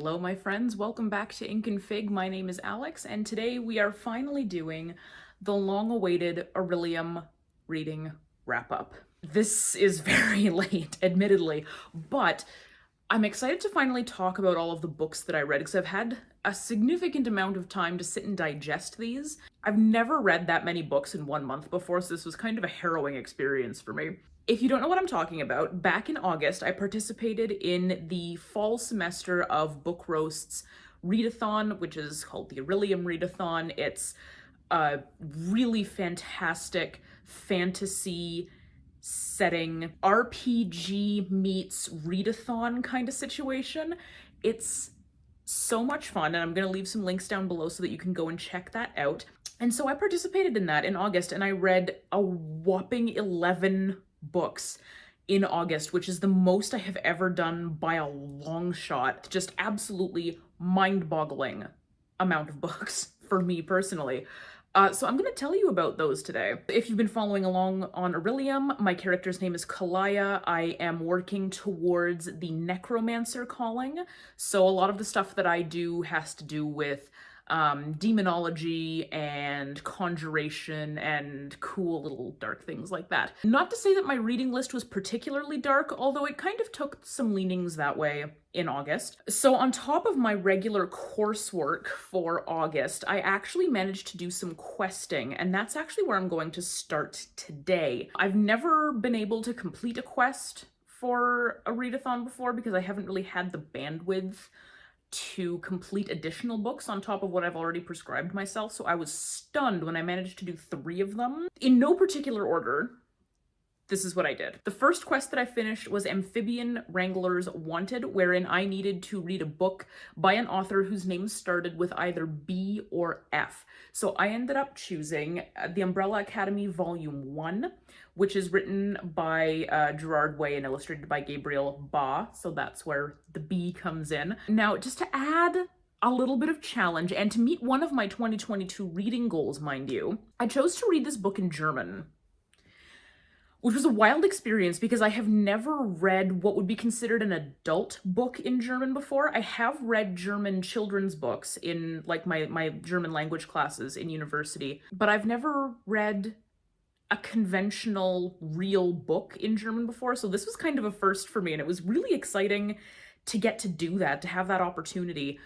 Hello, my friends. Welcome back to Ink and Fig. My name is Alex, and today we are finally doing the long-awaited Orilium reading wrap-up. This is very late, admittedly, but I'm excited to finally talk about all of the books that I read because I've had a significant amount of time to sit and digest these. I've never read that many books in 1 month before, so this was kind of a harrowing experience for me. If you don't know what I'm talking about, back in August, I participated in the fall semester of Book Roast's Readathon, which is called the Orilium Readathon. It's a really fantastic fantasy setting, RPG meets readathon kind of situation. It's so much fun, and I'm going to leave some links down below so that you can go and check that out. And so I participated in that in August, and I read a whopping 11 books in August, which is the most I have ever done by a long shot. Just absolutely mind-boggling amount of books for me personally. So I'm going to tell you about those today. If you've been following along on Orilium, my character's name is Kalaya. I am working towards the necromancer calling, so a lot of the stuff that I do has to do with demonology and conjuration and cool little dark things like that. Not to say that my reading list was particularly dark, although it kind of took some leanings that way in August. So on top of my regular coursework for August, I actually managed to do some questing, and that's actually where I'm going to start today. I've never been able to complete a quest for a readathon before because I haven't really had the bandwidth to complete additional books on top of what I've already prescribed myself, so I was stunned when I managed to do 3 of them. In no particular order, this is what I did. The first quest that I finished was Amphibian Wranglers Wanted, wherein I needed to read a book by an author whose name started with either B or F. So I ended up choosing The Umbrella Academy Volume 1, which is written by Gerard Way and illustrated by Gabriel Ba, so that's where the B comes in. Now, just to add a little bit of challenge, and to meet one of my 2022 reading goals, mind you, I chose to read this book in German, which was a wild experience because I have never read what would be considered an adult book in German before. I have read German children's books in like my German language classes in university, but I've never read a conventional real book in German before, so this was kind of a first for me, and it was really exciting to get to do that, to have that opportunity.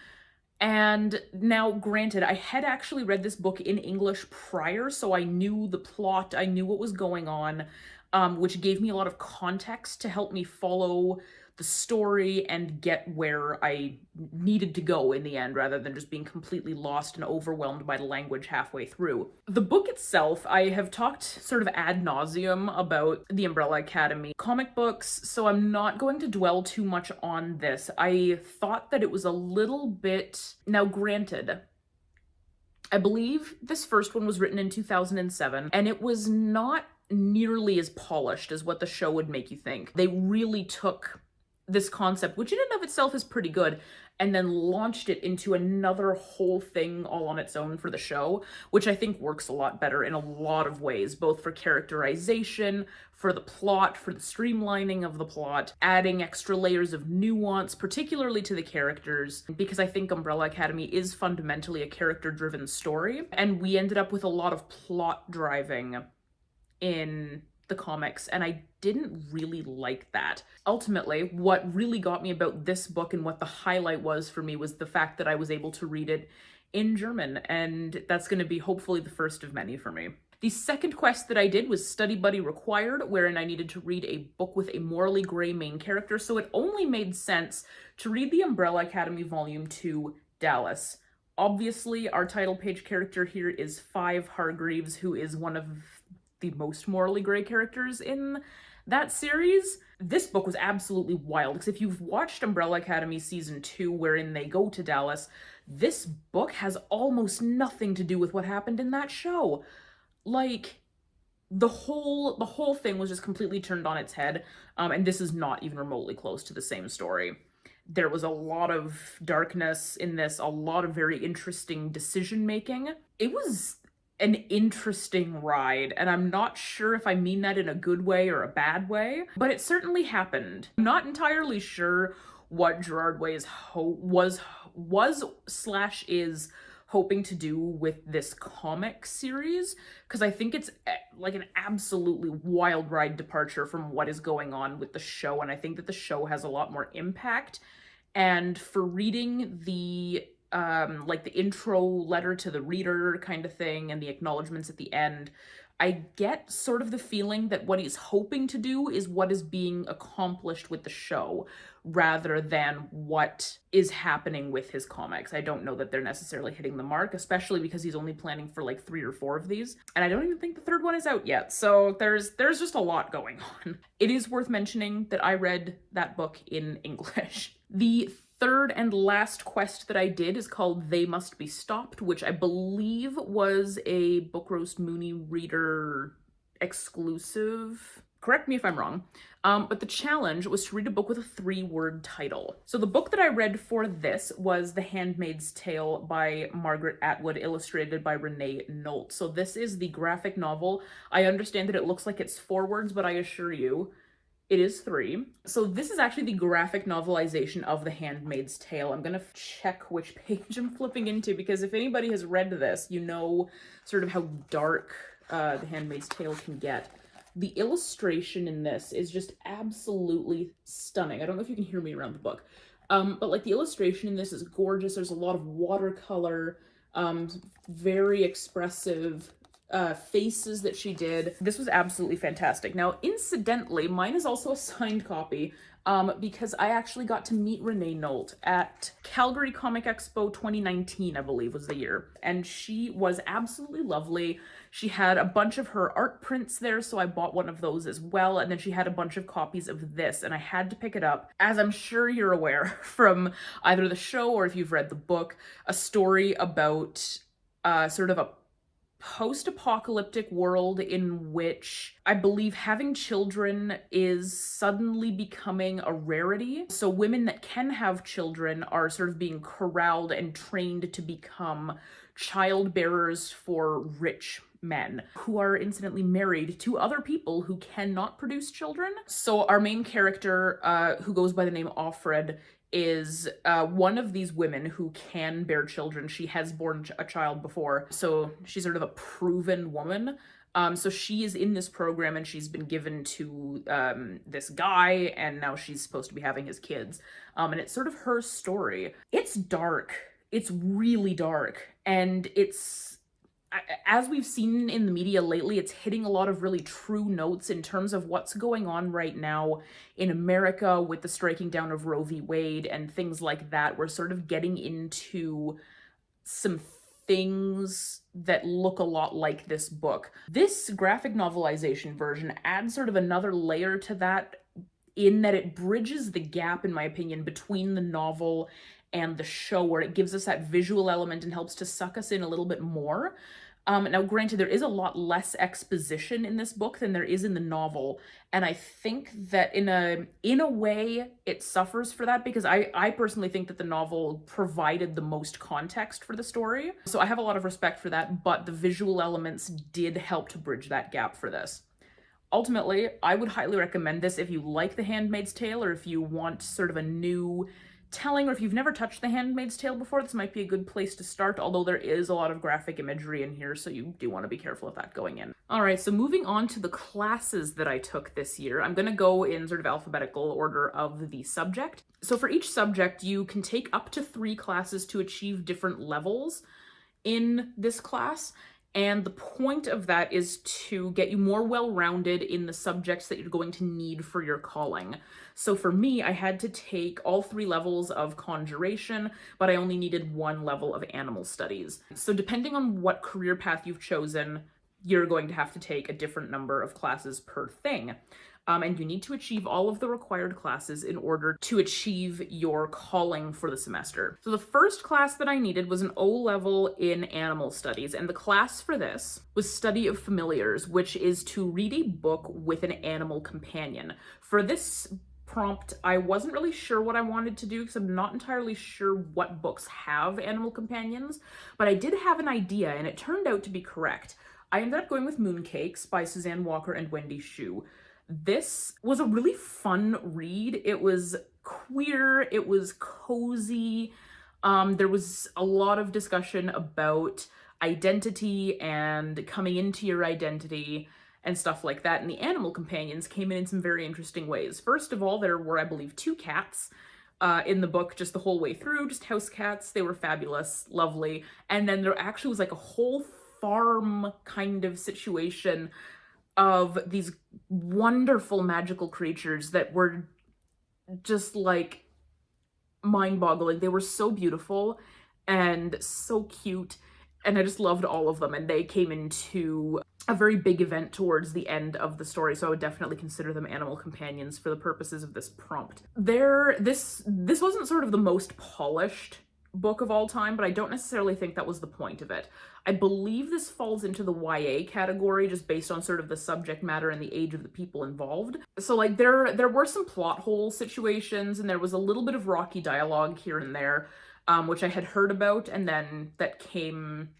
And now, granted, I had actually read this book in English prior, so I knew the plot, I knew what was going on, which gave me a lot of context to help me follow the story and get where I needed to go in the end, rather than just being completely lost and overwhelmed by the language halfway through. The book itself, I have talked sort of ad nauseum about the Umbrella Academy comic books, so I'm not going to dwell too much on this. I thought that it was a little bit... Now, granted, I believe this first one was written in 2007, and it was not nearly as polished as what the show would make you think. They really took this concept, which in and of itself is pretty good, and then launched it into another whole thing all on its own for the show, which I think works a lot better in a lot of ways, both for characterization, for the plot, for the streamlining of the plot, adding extra layers of nuance, particularly to the characters, because I think Umbrella Academy is fundamentally a character-driven story, and we ended up with a lot of plot driving in the comics, and I didn't really like that. Ultimately, what really got me about this book and what the highlight was for me was the fact that I was able to read it in German, and that's going to be hopefully the first of many for me. The second quest that I did was Study Buddy Required, wherein I needed to read a book with a morally gray main character, so it only made sense to read the Umbrella Academy Volume 2, Dallas. Obviously, our title page character here is Five Hargreaves, who is one of the most morally gray characters in that series. This book was absolutely wild, because if you've watched Umbrella Academy Season 2, wherein they go to Dallas, this book has almost nothing to do with what happened in that show. Like, the whole thing was just completely turned on its head, and this is not even remotely close to the same story. There was a lot of darkness in this, a lot of very interesting decision-making. It was an interesting ride, and I'm not sure if I mean that in a good way or a bad way, but it certainly happened. I'm not entirely sure what Gerard Way was/is hoping to do with this comic series, because I think it's like an absolutely wild ride departure from what is going on with the show, and I think that the show has a lot more impact. And for reading the like the intro letter to the reader kind of thing and the acknowledgments at the end, I get sort of the feeling that what he's hoping to do is what is being accomplished with the show rather than what is happening with his comics. I don't know that they're necessarily hitting the mark, especially because he's only planning for like 3 or 4 of these. And I don't even think the third one is out yet. So there's just a lot going on. It is worth mentioning that I read that book in English. The third and last quest that I did is called They Must Be Stopped, which I believe was a Book Roast Mooney reader exclusive. Correct me if I'm wrong. But the challenge was to read a book with a 3-word title. So the book that I read for this was The Handmaid's Tale by Margaret Atwood, illustrated by Renee Nolt. So this is the graphic novel. I understand that it looks like it's 4 words, but I assure you, it is 3. So this is actually the graphic novelization of The Handmaid's Tale. I'm gonna check which page I'm flipping into, because if anybody has read this, you know sort of how dark The Handmaid's Tale can get. The illustration in this is just absolutely stunning. I don't know if you can hear me around the book, but like the illustration in this is gorgeous. There's a lot of watercolor, very expressive faces that she did. This was absolutely fantastic. Now, incidentally, mine is also a signed copy because I actually got to meet Renee Nolt at Calgary Comic Expo 2019, I believe was the year. And she was absolutely lovely. She had a bunch of her art prints there, so I bought one of those as well. And then she had a bunch of copies of this, and I had to pick it up. As I'm sure you're aware from either the show or if you've read the book, a story about sort of a post-apocalyptic world in which I believe having children is suddenly becoming a rarity. So women that can have children are sort of being corralled and trained to become child bearers for rich men who are incidentally married to other people who cannot produce children. So our main character, who goes by the name Offred, is one of these women who can bear children. She has borne a child before, so she's sort of a proven woman. So she is in this program, and she's been given to this guy, and now she's supposed to be having his kids. And it's sort of her story. It's dark. It's really dark, and it's, as we've seen in the media lately, it's hitting a lot of really true notes in terms of what's going on right now in America with the striking down of Roe v. Wade and things like that. We're sort of getting into some things that look a lot like this book. This graphic novelization version adds sort of another layer to that, in that it bridges the gap, in my opinion, between the novel and the show, where it gives us that visual element and helps to suck us in a little bit more. Now, granted, there is a lot less exposition in this book than there is in the novel, and I think that in a way it suffers for that, because I personally think that the novel provided the most context for the story. So I have a lot of respect for that, but the visual elements did help to bridge that gap for this. Ultimately, I would highly recommend this if you like The Handmaid's Tale, or if you want sort of a new telling, or if you've never touched The Handmaid's Tale before, this might be a good place to start, although there is a lot of graphic imagery in here, so you do want to be careful of that going in. All right, so moving on to the classes that I took this year, I'm going to go in sort of alphabetical order of the subject. So for each subject, you can take up to 3 classes to achieve different levels in this class. And the point of that is to get you more well-rounded in the subjects that you're going to need for your calling. So for me, I had to take all 3 levels of conjuration, but I only needed 1 level of animal studies. So depending on what career path you've chosen, you're going to have to take a different number of classes per thing. And you need to achieve all of the required classes in order to achieve your calling for the semester. So the first class that I needed was an O level in animal studies, and the class for this was Study of Familiars, which is to read a book with an animal companion. For this prompt, I wasn't really sure what I wanted to do because I'm not entirely sure what books have animal companions, but I did have an idea, and it turned out to be correct. I ended up going with Mooncakes by Suzanne Walker and Wendy Xu. This was a really fun read. It was queer, it was cozy. There was a lot of discussion about identity and coming into your identity and stuff like that. And the animal companions came in some very interesting ways. First of all, there were, I believe, two cats in the book just the whole way through, just house cats. They were fabulous, lovely. And then there actually was like a whole farm kind of situation of these wonderful magical creatures that were just like mind-boggling. They were so beautiful and so cute, and I just loved all of them. And they came into a very big event towards the end of the story, so I would definitely consider them animal companions for the purposes of this prompt. This wasn't sort of the most polished book of all time, but I don't necessarily think that was the point of it. I believe this falls into the YA category just based on sort of the subject matter and the age of the people involved. So like there were some plot hole situations, and there was a little bit of rocky dialogue here and there, which I had heard about, and then that came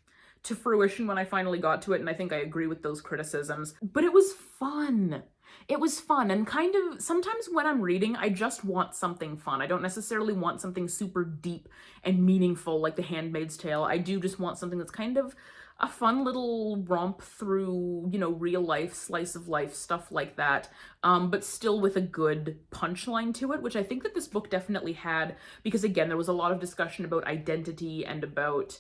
to fruition when I finally got to it, and I think I agree with those criticisms. But it was fun. It was fun, and kind of sometimes when I'm reading, I just want something fun. I don't necessarily want something super deep and meaningful like The Handmaid's Tale. I do just want something that's kind of a fun little romp through, you know, real life, slice of life, stuff like that, but still with a good punchline to it, which I think that this book definitely had, because again, there was a lot of discussion about identity and about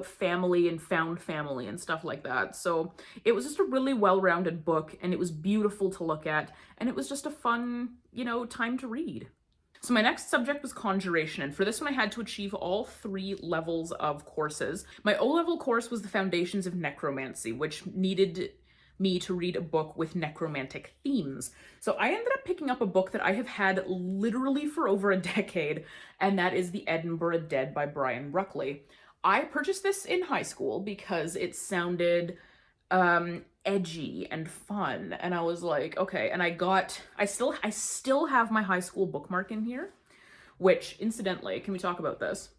family and found family and stuff like that. So it was just a really well-rounded book, and it was beautiful to look at, and it was just a fun, you know, time to read. So my next subject was conjuration, and for this one I had to achieve all 3 levels of courses. My O-level course was the Foundations of Necromancy, which needed me to read a book with necromantic themes. So I ended up picking up a book that I have had literally for over a decade, and that is The Edinburgh Dead by Brian Ruckley. I purchased this in high school because it sounded edgy and fun, and I was like, okay. And I still have my high school bookmark in here, which incidentally, can we talk about this?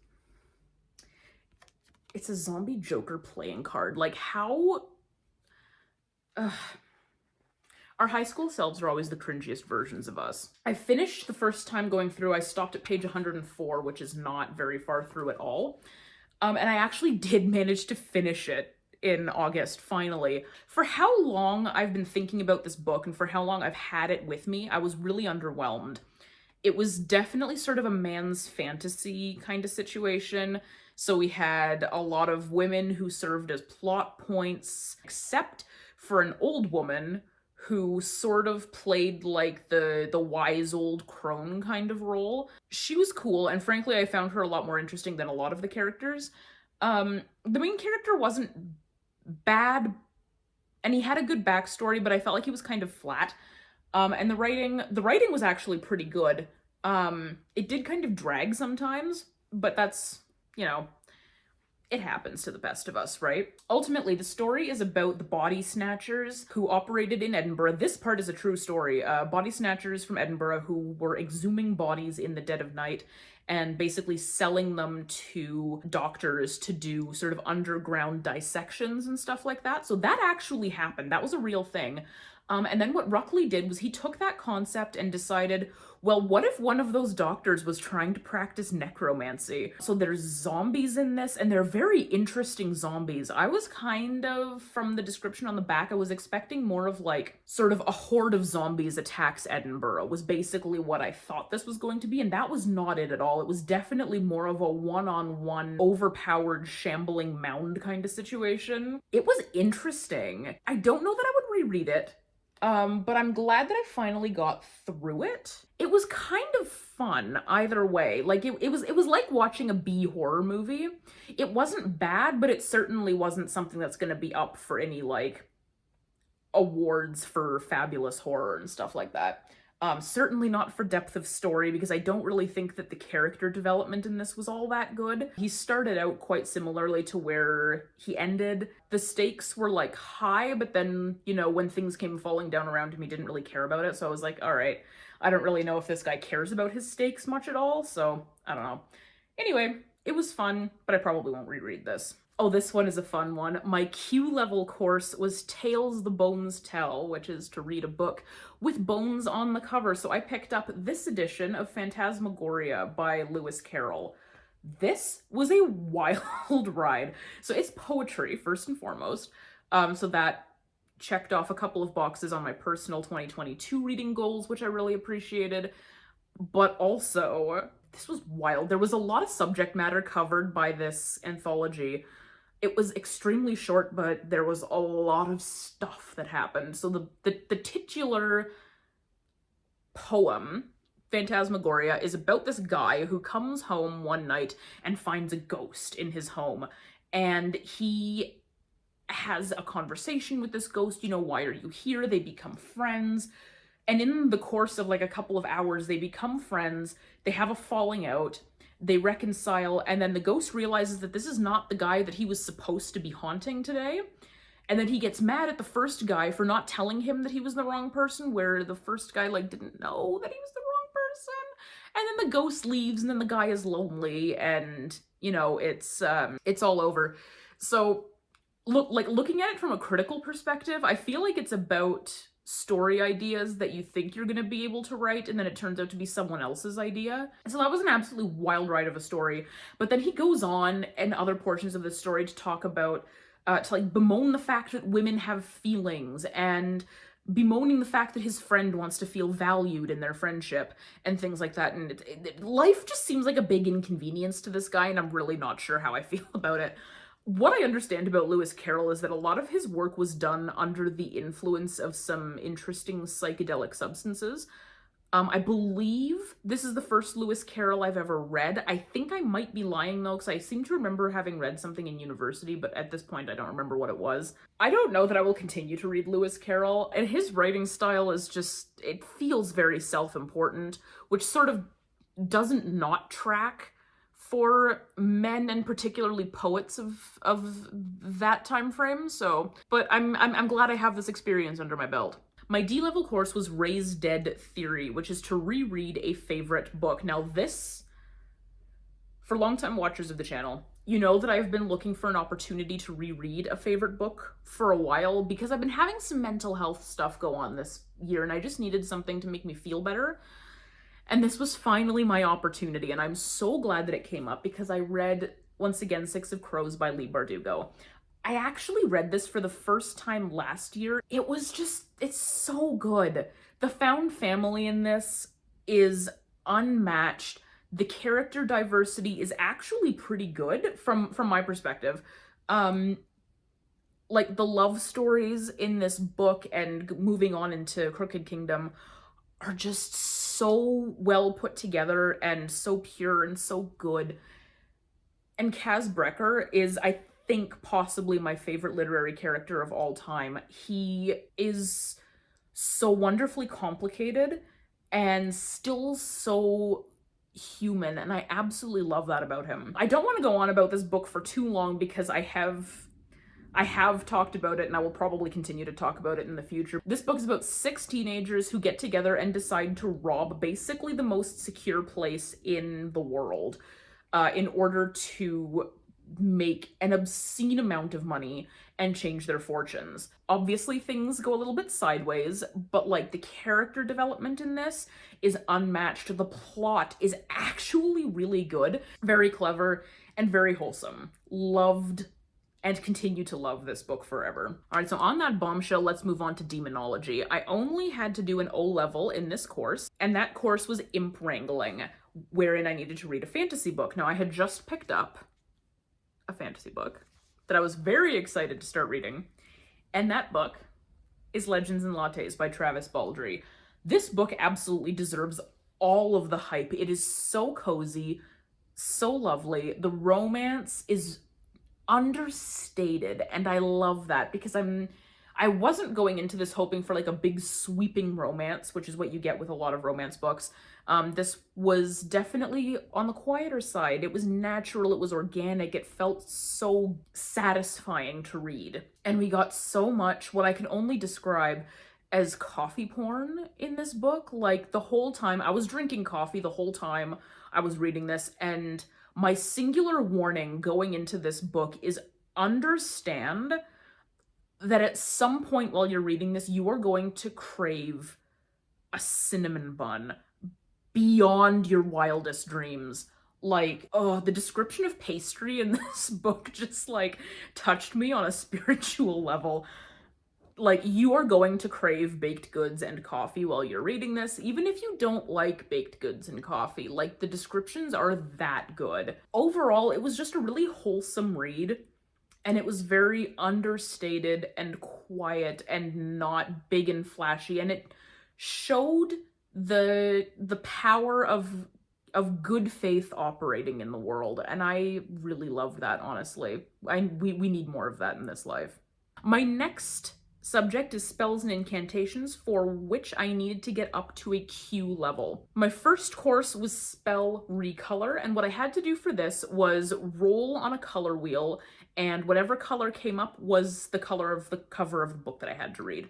It's a zombie Joker playing card. Like, how our high school selves are always the cringiest versions of us. I finished the first time going through. I stopped at page 104, which is not very far through at all. And I actually did manage to finish it in August, finally. For how long I've been thinking about this book and for how long I've had it with me, I was really underwhelmed. It was definitely sort of a man's fantasy kind of situation. So we had a lot of women who served as plot points, except for an old woman who sort of played like the wise old crone kind of role. She was cool, and frankly, I found her a lot more interesting than a lot of the characters. The main character wasn't bad, and he had a good backstory, but I felt like he was kind of flat. And the writing was actually pretty good. It did kind of drag sometimes, but that's, you know, it happens to the best of us, right? Ultimately, the story is about the body snatchers who operated in Edinburgh. This part is a true story. Body snatchers from Edinburgh who were exhuming bodies in the dead of night and basically selling them to doctors to do sort of underground dissections and stuff like that. So that actually happened. That was a real thing. And then what Ruckley did was he took that concept and decided, well, what if one of those doctors was trying to practice necromancy? So there's zombies in this, and they're very interesting zombies. I was kind of, from the description on the back, I was expecting more of like sort of a horde of zombies attacks Edinburgh was basically what I thought this was going to be, and that was not it at all. It was definitely more of a one-on-one, overpowered, shambling mound kind of situation. It was interesting. I don't know that I would reread it. But I'm glad that I finally got through it. It was kind of fun either way. Like it was like watching a B horror movie. It wasn't bad, but it certainly wasn't something that's gonna be up for any like awards for fabulous horror and stuff like that. Certainly not for depth of story, because I don't really think that the character development in this was all that good. He started out quite similarly to where he ended. The stakes were like high, but then, you know, when things came falling down around him, he didn't really care about it. So I was like, all right, I don't really know if this guy cares about his stakes much at all. So I don't know. Anyway, it was fun, but I probably won't reread this. Oh, this one is a fun one. My Q level course was Tales the Bones Tell, which is to read a book with bones on the cover. So I picked up this edition of Phantasmagoria by Lewis Carroll. This was a wild ride. So it's poetry, first and foremost. So that checked off a couple of boxes on my personal 2022 reading goals, which I really appreciated. But also, this was wild. There was a lot of subject matter covered by this anthology. It was extremely short, but there was a lot of stuff that happened. So the titular poem, Phantasmagoria, is about this guy who comes home one night and finds a ghost in his home. And he has a conversation with this ghost, you know, why are you here? They become friends. And in the course of like a couple of hours, they become friends. They have a falling out. They reconcile, and then the ghost realizes that this is not the guy that he was supposed to be haunting today. And then he gets mad at the first guy for not telling him that he was the wrong person, where the first guy like didn't know that he was the wrong person. And then the ghost leaves, and then the guy is lonely, and you know, it's all over. So looking at it from a critical perspective, I feel like it's about story ideas that you think you're going to be able to write, and then it turns out to be someone else's idea. So that was an absolutely wild ride of a story. But then he goes on in other portions of the story to talk about, to like bemoan the fact that women have feelings, and bemoaning the fact that his friend wants to feel valued in their friendship and things like that. And life just seems like a big inconvenience to this guy, and I'm really not sure how I feel about it. What I understand about Lewis Carroll is that a lot of his work was done under the influence of some interesting psychedelic substances. I believe this is the first Lewis Carroll I've ever read. I think I might be lying though, because I seem to remember having read something in university, but at this point I don't remember what it was. I don't know that I will continue to read Lewis Carroll, and his writing style is just, it feels very self-important, which sort of doesn't not track for men, and particularly poets of that time frame. So, but I'm glad I have this experience under my belt. My D-level course was Raise Dead Theory, which is to reread a favorite book. Now this, for longtime watchers of the channel, you know that I've been looking for an opportunity to reread a favorite book for a while, because I've been having some mental health stuff go on this year, and I just needed something to make me feel better. And this was finally my opportunity, and I'm so glad that it came up, because I read, once again, Six of Crows by Leigh Bardugo. I actually read this for the first time last year. It was just, it's so good. The found family in this is unmatched. The character diversity is actually pretty good from my perspective. Like the love stories in this book and moving on into Crooked Kingdom are just so well put together and so pure and so good. And Kaz Brekker is, I think, possibly my favorite literary character of all time. He is so wonderfully complicated and still so human, and I absolutely love that about him. I don't want to go on about this book for too long, because I have talked about it, and I will probably continue to talk about it in the future. This book is about 6 teenagers who get together and decide to rob basically the most secure place in the world in order to make an obscene amount of money and change their fortunes. Obviously, things go a little bit sideways, but like the character development in this is unmatched. The plot is actually really good, very clever, and very wholesome. Loved and continue to love this book forever. All right, so on that bombshell, let's move on to demonology. I only had to do an O level in this course, and that course was Imp Wrangling, wherein I needed to read a fantasy book. Now, I had just picked up a fantasy book that I was very excited to start reading, and that book is Legends and Lattes by Travis Baldree. This book absolutely deserves all of the hype. It is so cozy, so lovely. The romance is understated, and I love that, because I wasn't going into this hoping for like a big sweeping romance, which is what you get with a lot of romance books. This was definitely on the quieter side. It was natural, it was organic, it felt so satisfying to read. And we got so much, what I can only describe as coffee porn in this book. Like the whole time, I was drinking coffee the whole time I was reading this, and my singular warning going into this book is understand that at some point while you're reading this, you are going to crave a cinnamon bun beyond your wildest dreams. Like, oh, the description of pastry in this book just like touched me on a spiritual level. Like, you are going to crave baked goods and coffee while you're reading this, even if you don't like baked goods and coffee. Like, the descriptions are that good. Overall, it was just a really wholesome read, and it was very understated and quiet and not big and flashy, and it showed the power of good faith operating in the world, and I really loved that, honestly. We need more of that in this life. My next subject is spells and incantations, for which I needed to get up to a Q level. My first course was spell recolor, and what I had to do for this was roll on a color wheel, and whatever color came up was the color of the cover of the book that I had to read.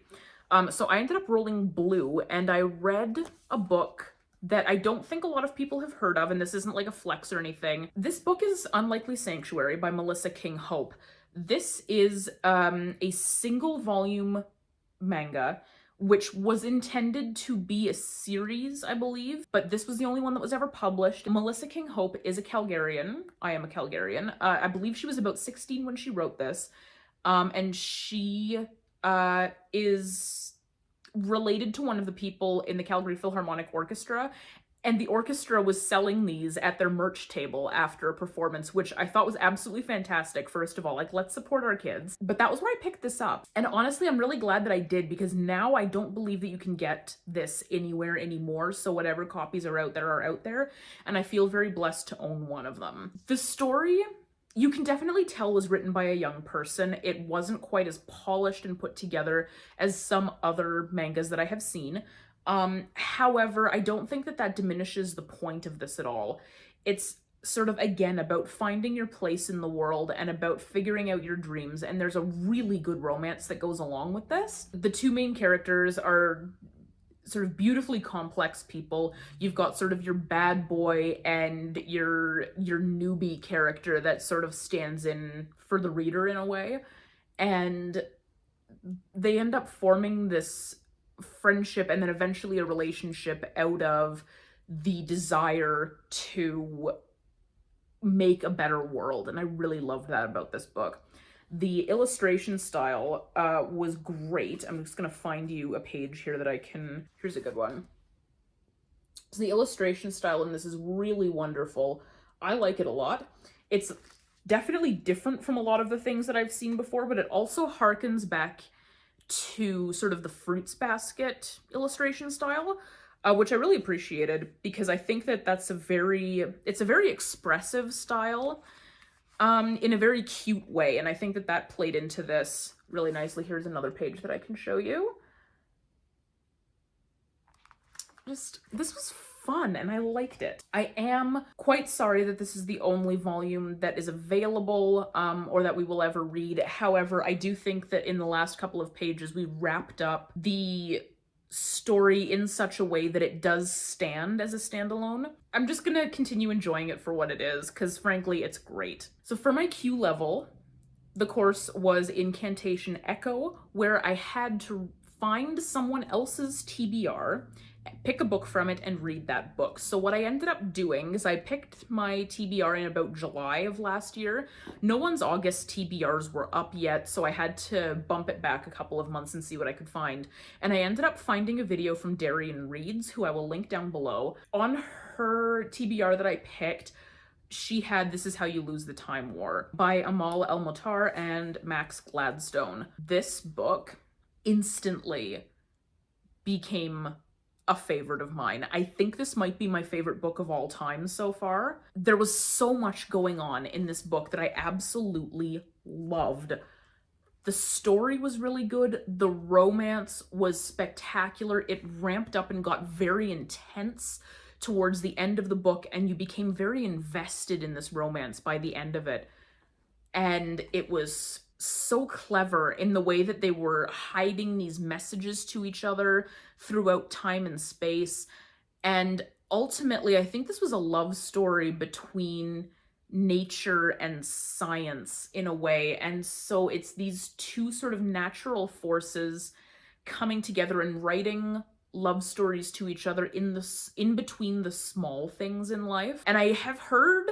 So I ended up rolling blue, and I read a book that I don't think a lot of people have heard of, and this isn't like a flex or anything. This book is Unlikely Sanctuary by Melissa King Hope. This is a single volume manga, which was intended to be a series, I believe, but this was the only one that was ever published. Melissa King Hope is a Calgarian. I am a Calgarian. I believe she was about 16 when she wrote this, and she is related to one of the people in the Calgary Philharmonic Orchestra, and the orchestra was selling these at their merch table after a performance, which I thought was absolutely fantastic. First of all, like, let's support our kids. But that was where I picked this up. And honestly, I'm really glad that I did, because now I don't believe that you can get this anywhere anymore. So whatever copies are out there, and I feel very blessed to own one of them. The story, you can definitely tell, was written by a young person. It wasn't quite as polished and put together as some other mangas that I have seen. However, I don't think that diminishes the point of this at all. It's sort of, again, about finding your place in the world and about figuring out your dreams, and there's a really good romance that goes along with this. The two main characters are sort of beautifully complex people. You've got sort of your bad boy and your newbie character that sort of stands in for the reader in a way, and they end up forming this friendship and then eventually a relationship out of the desire to make a better world, and I really loved that about this book. The illustration style was great. I'm just gonna find you a page here that I can... Here's a good one. So the illustration style in this is really wonderful. I like it a lot. It's definitely different from a lot of the things that I've seen before, but it also harkens back to sort of the Fruits Basket illustration style, which I really appreciated, because I think that it's a very expressive style in a very cute way, and I think that played into this really nicely. Here's another page that I can show you. This was fun, and I liked it. I am quite sorry that this is the only volume that is available, or that we will ever read. However, I do think that in the last couple of pages, we wrapped up the story in such a way that it does stand as a standalone. I'm just gonna continue enjoying it for what it is, because frankly, it's great. So for my Q level, the course was Incantation Echo, where I had to find someone else's TBR, pick a book from it, and read that book. So what I ended up doing is I picked my TBR in about July of last year. No one's August TBRs were up yet, so I had to bump it back a couple of months and see what I could find. And I ended up finding a video from Darian Reads, who I will link down below. On her TBR that I picked, she had This Is How You Lose the Time War by Amal El-Motar and Max Gladstone. This book instantly became a favorite of mine. I think this might be my favorite book of all time so far. There was so much going on in this book that I absolutely loved. The story was really good. The romance was spectacular. It ramped up and got very intense towards the end of the book, and you became very invested in this romance by the end of it. And it was so clever in the way that they were hiding these messages to each other throughout time and space. And ultimately, I think this was a love story between nature and science in a way. And so it's these two sort of natural forces coming together and writing love stories to each other in between the small things in life. And I have heard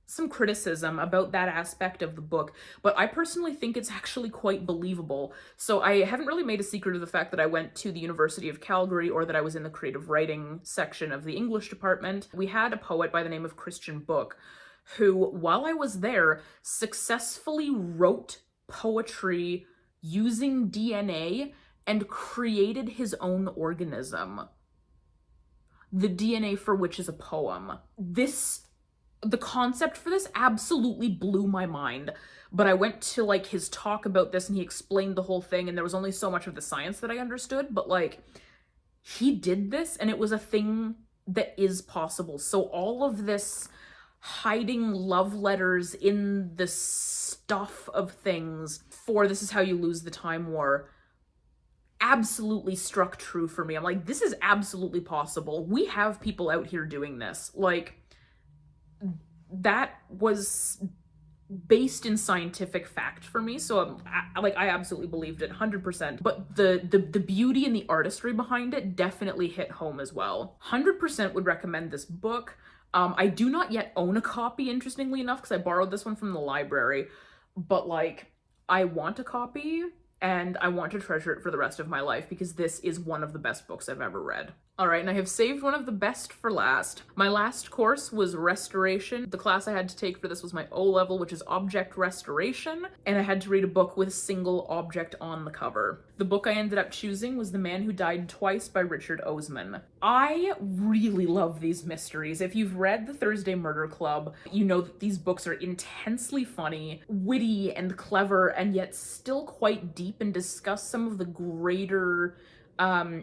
some criticism about that aspect of the book, but I personally think it's actually quite believable. So I haven't really made a secret of the fact that I went to the University of Calgary, or that I was in the creative writing section of the English department. We had a poet by the name of Christian Book who, while I was there, successfully wrote poetry using DNA and created his own organism, the DNA for which is a poem. The concept for this absolutely blew my mind, but I went to like his talk about this and he explained the whole thing, and there was only so much of the science that I understood, but like, he did this and it was a thing that is possible. So all of this hiding love letters in the stuff of things for This Is How You Lose the Time War absolutely struck true for me. I'm like, this is absolutely possible. We have people out here doing this. Like, that was based in scientific fact for me, so I absolutely believed it 100%. But the beauty and the artistry behind it definitely hit home as well. 100% would recommend this book. I do not yet own a copy, interestingly enough, because I borrowed this one from the library, but like, I want a copy and I want to treasure it for the rest of my life because this is one of the best books I've ever read. All right, and I have saved one of the best for last. My last course was restoration. The class I had to take for this was my O-level, which is object restoration, and I had to read a book with a single object on the cover. The book I ended up choosing was The Man Who Died Twice by Richard Osman. I really love these mysteries. If you've read The Thursday Murder Club, you know that these books are intensely funny, witty, and clever, and yet still quite deep, and discuss some of the greater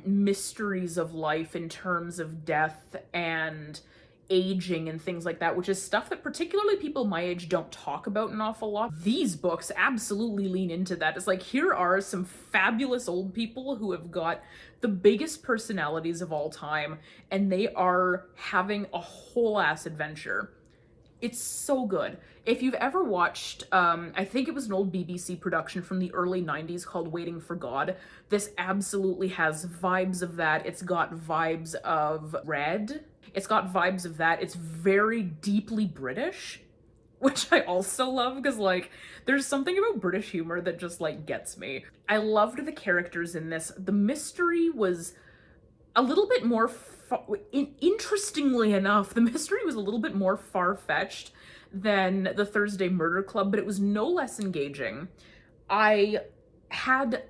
mysteries of life in terms of death and aging and things like that, which is stuff that particularly people my age don't talk about an awful lot. These books absolutely lean into that. It's like, here are some fabulous old people who have got the biggest personalities of all time, and they are having a whole ass adventure. It's so good. If you've ever watched, I think it was an old BBC production from the early 90s called Waiting for God, this absolutely has vibes of that. It's got vibes of Red. It's got vibes of that. It's very deeply British, which I also love because, like, there's something about British humor that just, like, gets me. I loved the characters in this. The mystery was a little bit more interestingly enough, the mystery was a little bit more far-fetched than The Thursday Murder Club, but it was no less engaging. I had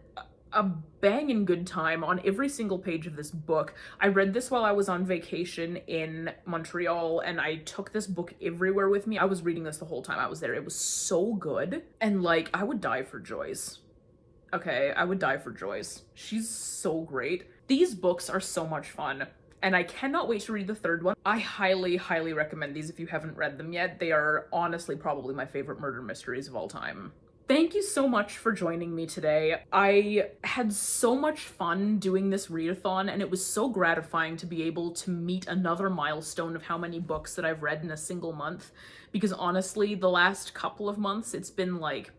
a banging good time on every single page of this book. I read this while I was on vacation in Montreal, and I took this book everywhere with me. I was reading this the whole time I was there. It was so good, and like, I would die for Joyce. Okay, I would die for Joyce. She's so great. These books are so much fun, and I cannot wait to read the third one. I highly, highly recommend these if you haven't read them yet. They are honestly probably my favorite murder mysteries of all time. Thank you so much for joining me today. I had so much fun doing this readathon, and it was so gratifying to be able to meet another milestone of how many books that I've read in a single month, because honestly, the last couple of months, it's been like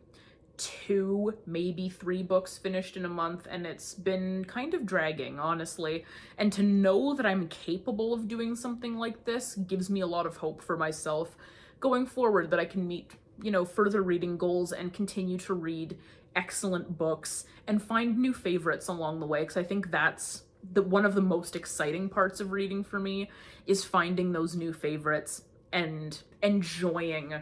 2, maybe 3 books finished in a month, and it's been kind of dragging, honestly. And to know that I'm capable of doing something like this gives me a lot of hope for myself going forward, that I can meet, you know, further reading goals and continue to read excellent books and find new favorites along the way, because I think that's one of the most exciting parts of reading for me, is finding those new favorites and enjoying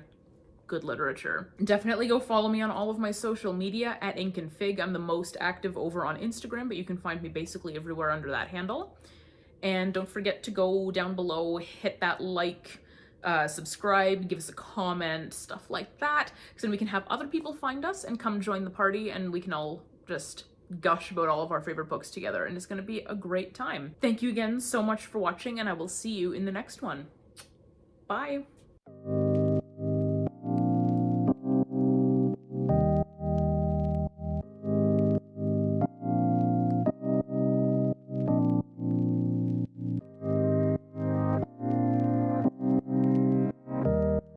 good literature. Definitely go follow me on all of my social media at Ink and Fig. I'm the most active over on Instagram, but you can find me basically everywhere under that handle. And don't forget to go down below, hit that like, subscribe, give us a comment, stuff like that, because then we can have other people find us and come join the party, and we can all just gush about all of our favorite books together, and it's going to be a great time. Thank you again so much for watching, and I will see you in the next one. Bye!